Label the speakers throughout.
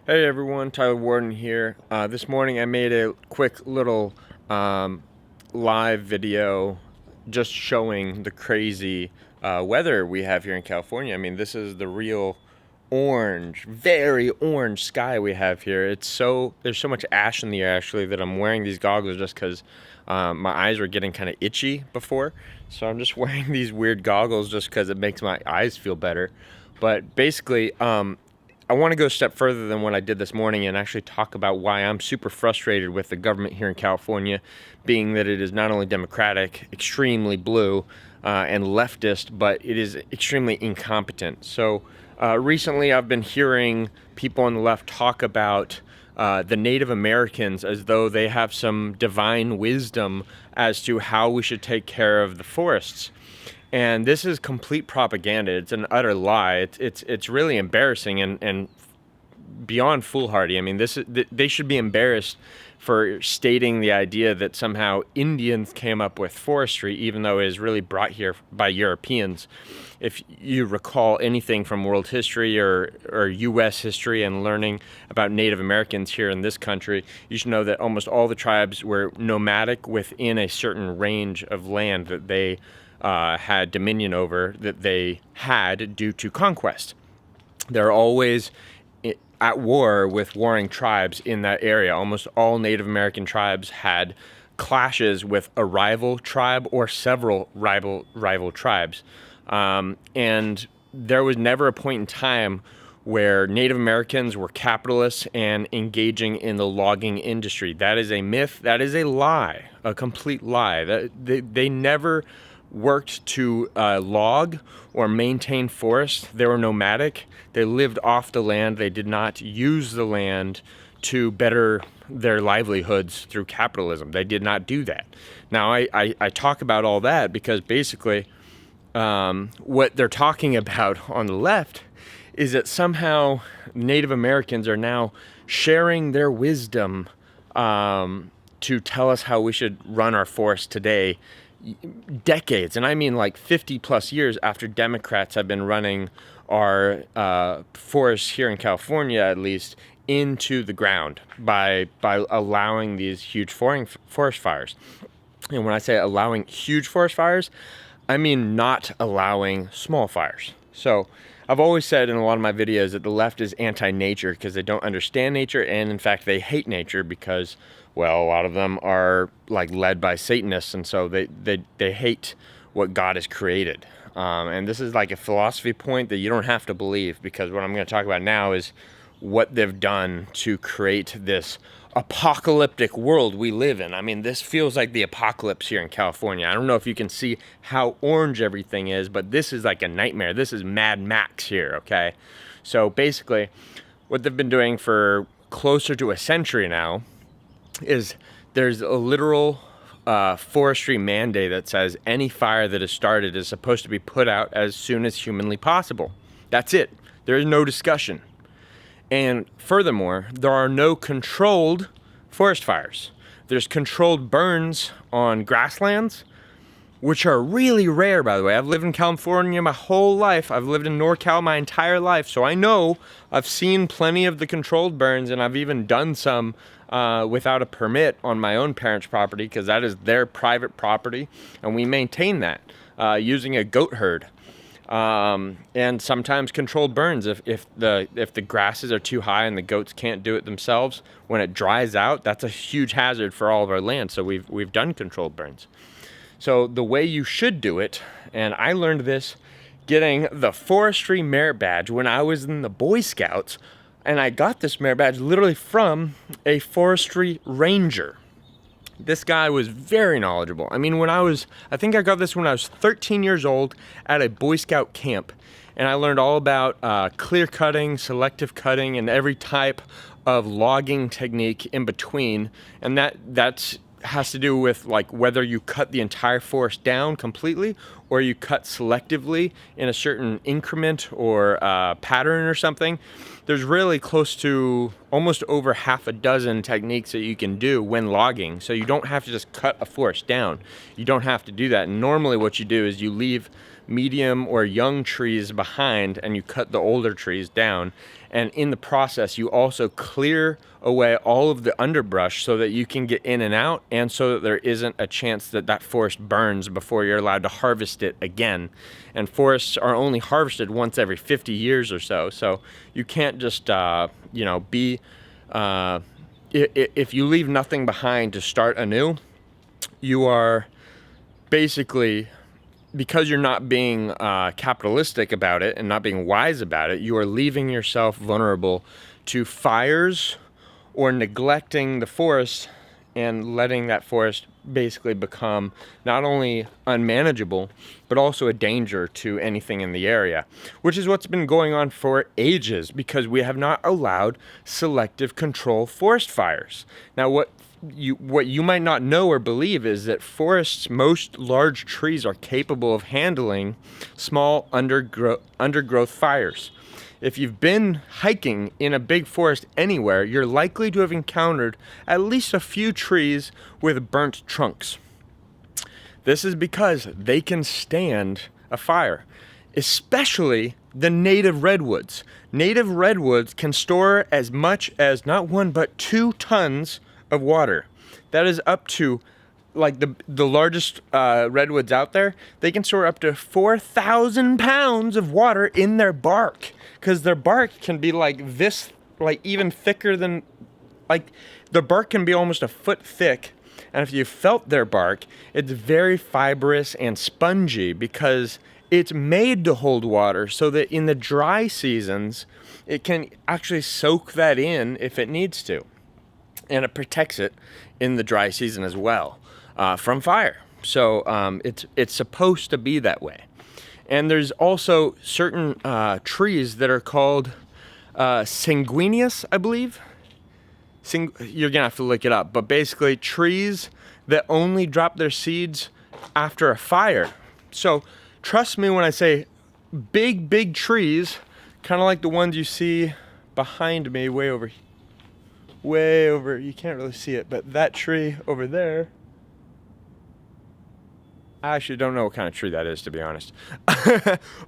Speaker 1: Hey everyone, Tyler Warden here. This morning I made a quick little live video just showing the crazy weather we have here in California. I mean, this is the real orange, very orange sky we have here. There's so much ash in the air actually that I'm wearing these goggles just because my eyes were getting kind of itchy before. So I'm just wearing these weird goggles just because it makes my eyes feel better. But basically, I want to go a step further than what I did this morning and actually talk about why I'm super frustrated with the government here in California, being that it is not only Democratic, extremely blue, and leftist, but it is extremely incompetent. So recently I've been hearing people on the left talk about the Native Americans as though they have some divine wisdom as to how we should take care of the forests. And this is complete propaganda. It's an utter lie. It's really embarrassing and beyond foolhardy. I mean, they should be embarrassed for stating the idea that somehow Indians came up with forestry, even though it is really brought here by Europeans. If you recall anything from world history or U.S. history and learning about Native Americans here in this country, you should know that almost all the tribes were nomadic within a certain range of land that they had dominion over, that they had due to conquest. They're always at war with warring tribes in that area. Almost all Native American tribes had clashes with a rival tribe or several rival tribes. And there was never a point in time where Native Americans were capitalists and engaging in the logging industry. That is a myth. That is a lie, a complete lie. They never worked to log or maintain forests. They were nomadic. They lived off the land. They did not use the land to better their livelihoods through capitalism. They did not do that. Now, I talk about all that because basically what they're talking about on the left is that somehow Native Americans are now sharing their wisdom to tell us how we should run our forests today, decades, and I mean like 50 plus years after Democrats have been running our forests here in California, at least, into the ground by allowing these huge forest fires. And when I say allowing huge forest fires, I mean not allowing small fires. So I've always said in a lot of my videos that the left is anti-nature because they don't understand nature, and in fact they hate nature because, well, a lot of them are like led by Satanists, and so they hate what God has created. And this is like a philosophy point that you don't have to believe, because what I'm going to talk about now is what they've done to create this apocalyptic world we live in. I mean, this feels like the apocalypse here in California. I don't know if you can see how orange everything is, but this is like a nightmare. This is Mad Max here, okay? So basically, what they've been doing for closer to a century now is there's a literal forestry mandate that says any fire that is started is supposed to be put out as soon as humanly possible. That's it. There is no discussion. And furthermore, there are no controlled forest fires. There's controlled burns on grasslands, which are really rare, by the way. I've lived in California my whole life. I've lived in NorCal my entire life. So I know I've seen plenty of the controlled burns, and I've even done some without a permit on my own parents' property, because that is their private property, and we maintain that using a goat herd. And sometimes controlled burns if the grasses are too high and the goats can't do it themselves. When it dries out, that's a huge hazard for all of our land. So we've done controlled burns. So the way you should do it, and I learned this getting the forestry merit badge when I was in the Boy Scouts, and I got this merit badge literally from a forestry ranger. This guy was very knowledgeable. I mean, I think I got this when I was 13 years old at a Boy Scout camp. And I learned all about clear cutting, selective cutting, and every type of logging technique in between. And that has to do with like whether you cut the entire forest down completely or you cut selectively in a certain increment or pattern or something. There's really close to almost over half a dozen techniques that you can do when logging. So you don't have to just cut a forest down. You don't have to do that. And normally what you do is you leave medium or young trees behind, and you cut the older trees down. And in the process, you also clear away all of the underbrush so that you can get in and out, and so that there isn't a chance that that forest burns before you're allowed to harvest it again. And forests are only harvested once every 50 years or so. So you can't just, if you leave nothing behind to start anew, you are basically, because you're not being capitalistic about it and not being wise about it, you are leaving yourself vulnerable to fires or neglecting the forest and letting that forest basically become not only unmanageable, but also a danger to anything in the area, which is what's been going on for ages, because we have not allowed selective control forest fires. Now, what you might not know or believe is that forests, most large trees, are capable of handling small undergrowth fires. If you've been hiking in a big forest anywhere, you're likely to have encountered at least a few trees with burnt trunks. This is because they can stand a fire, especially the native redwoods. Native redwoods can store as much as not 1 but 2 tons of water. That is up to, like, the largest redwoods out there. They can store up to 4,000 pounds of water in their bark, because their bark can be like this, like even thicker than, like, the bark can be almost a foot thick. And if you felt their bark, it's very fibrous and spongy because it's made to hold water, so that in the dry seasons it can actually soak that in if it needs to. And it protects it in the dry season as well from fire. So it's supposed to be that way. And there's also certain trees that are called sanguineous, I believe. You're gonna have to look it up, but basically trees that only drop their seeds after a fire. So trust me when I say big trees, kind of like the ones you see behind me, way over, you can't really see it, but that tree over there, I actually don't know what kind of tree that is, to be honest.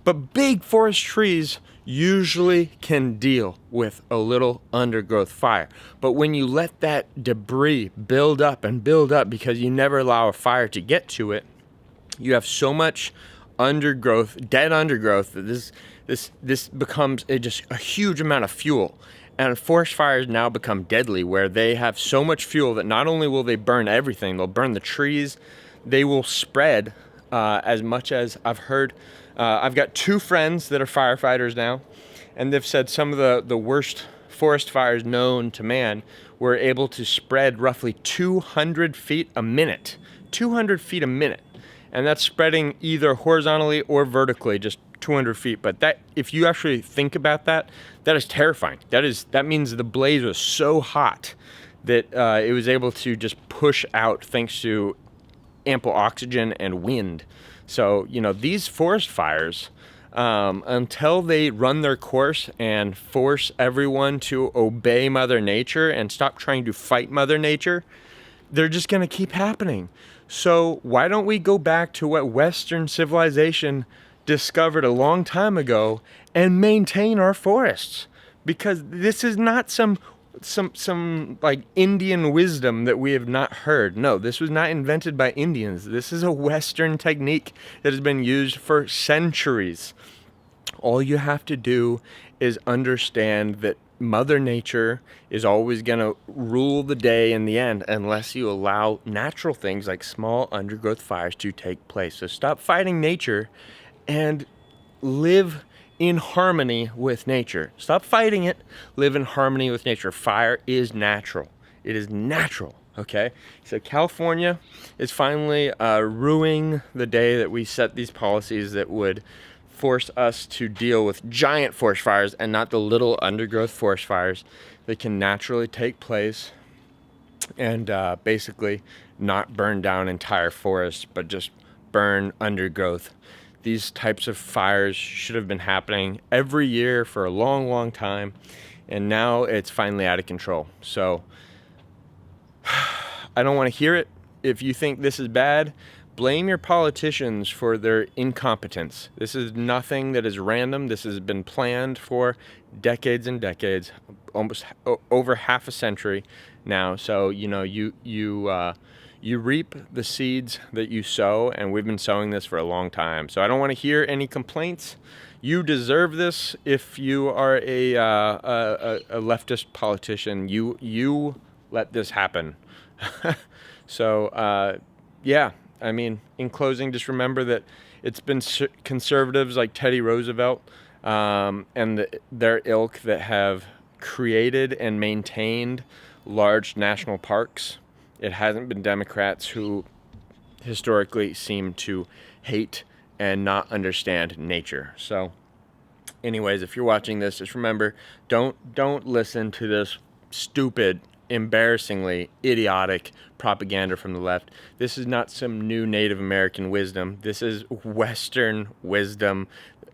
Speaker 1: But big forest trees usually can deal with a little undergrowth fire. But when you let that debris build up and build up because you never allow a fire to get to it, you have so much undergrowth, dead undergrowth, that this becomes just a huge amount of fuel. And forest fires now become deadly, where they have so much fuel that not only will they burn everything, they'll burn the trees, they will spread as much as I've heard. I've got 2 friends that are firefighters now, and they've said some of the worst forest fires known to man were able to spread roughly 200 feet a minute. 200 feet a minute. And that's spreading either horizontally or vertically, just 200 feet. But that, if you actually think about that, that is terrifying. That means the blaze was so hot that it was able to just push out thanks to ample oxygen and wind. So, these forest fires, until they run their course and force everyone to obey Mother Nature and stop trying to fight Mother Nature, they're just going to keep happening. So why don't we go back to what Western civilization discovered a long time ago and maintain our forests? Because this is not some like Indian wisdom that we have not heard. No, this was not invented by Indians. This is a Western technique that has been used for centuries. All you have to do is understand that Mother Nature is always going to rule the day in the end unless you allow natural things like small undergrowth fires to take place. So stop fighting nature and live in harmony with nature. Stop fighting it. Live in harmony with nature. Fire is natural. It is natural. Okay? So California is finally ruining the day that we set these policies that would force us to deal with giant forest fires and not the little undergrowth forest fires that can naturally take place and basically not burn down entire forests, but just burn undergrowth. These types of fires should have been happening every year for a long time, and now it's finally out of control. So I don't want to hear it. If you think this is bad, blame your politicians for their incompetence. This is nothing that is random. This has been planned for decades and decades, almost over half a century now. So, you know, you reap the seeds that you sow, and we've been sowing this for a long time. So I don't want to hear any complaints. You deserve this. If you are a leftist politician, you let this happen. So, yeah, I mean, in closing, just remember that it's been conservatives like Teddy Roosevelt and their ilk that have created and maintained large national parks. It hasn't been Democrats who historically seem to hate and not understand nature. So anyways, if you're watching this, just remember, don't listen to this stupid, embarrassingly idiotic propaganda from the left. This is not some new Native American wisdom. This is Western wisdom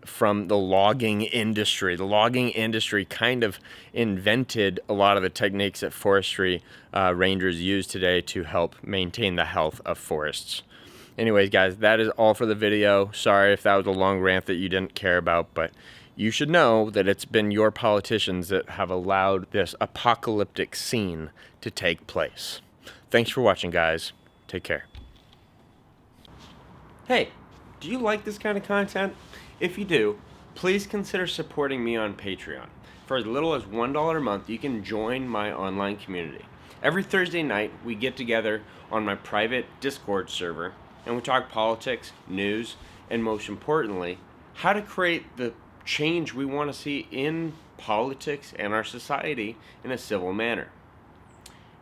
Speaker 1: from the logging industry. The logging industry kind of invented a lot of the techniques that forestry rangers use today to help maintain the health of forests. Anyways, guys, that is all for the video. Sorry if that was a long rant that you didn't care about, but you should know that it's been your politicians that have allowed this apocalyptic scene to take place. Thanks for watching, guys. Take care. Hey, do you like this kind of content? If you do, please consider supporting me on Patreon. For as little as $1 a month, you can join my online community. Every Thursday night, we get together on my private Discord server, and we talk politics, news, and most importantly, how to create the change we want to see in politics and our society in a civil manner.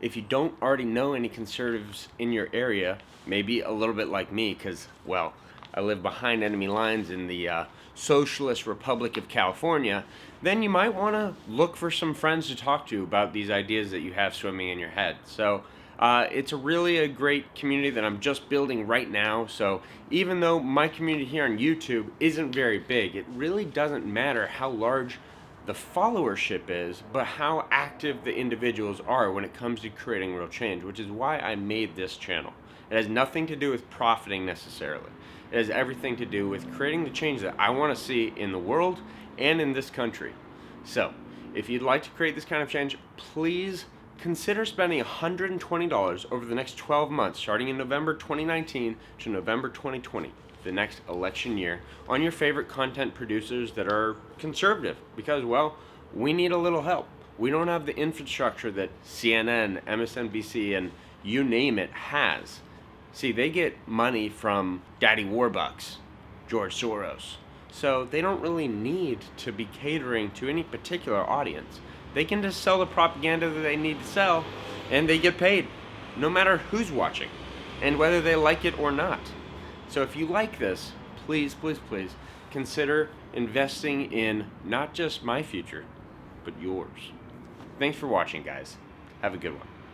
Speaker 1: If you don't already know any conservatives in your area, maybe a little bit like me, because, well, I live behind enemy lines in the Socialist Republic of California, then you might want to look for some friends to talk to about these ideas that you have swimming in your head. So it's really a great community that I'm just building right now. So even though my community here on YouTube isn't very big, it really doesn't matter how large the followership is, but how active the individuals are when it comes to creating real change, which is why I made this channel. It has nothing to do with profiting necessarily. It has everything to do with creating the change that I want to see in the world and in this country. So if you'd like to create this kind of change, please consider spending $120 over the next 12 months, starting in November 2019 to November 2020, the next election year, on your favorite content producers that are conservative, because, well, we need a little help. We don't have the infrastructure that CNN, MSNBC, and you name it has. See, they get money from Daddy Warbucks, George Soros, so they don't really need to be catering to any particular audience. They can just sell the propaganda that they need to sell, and they get paid, no matter who's watching, and whether they like it or not. So if you like this, please, please, please consider investing in not just my future, but yours. Thanks for watching, guys. Have a good one.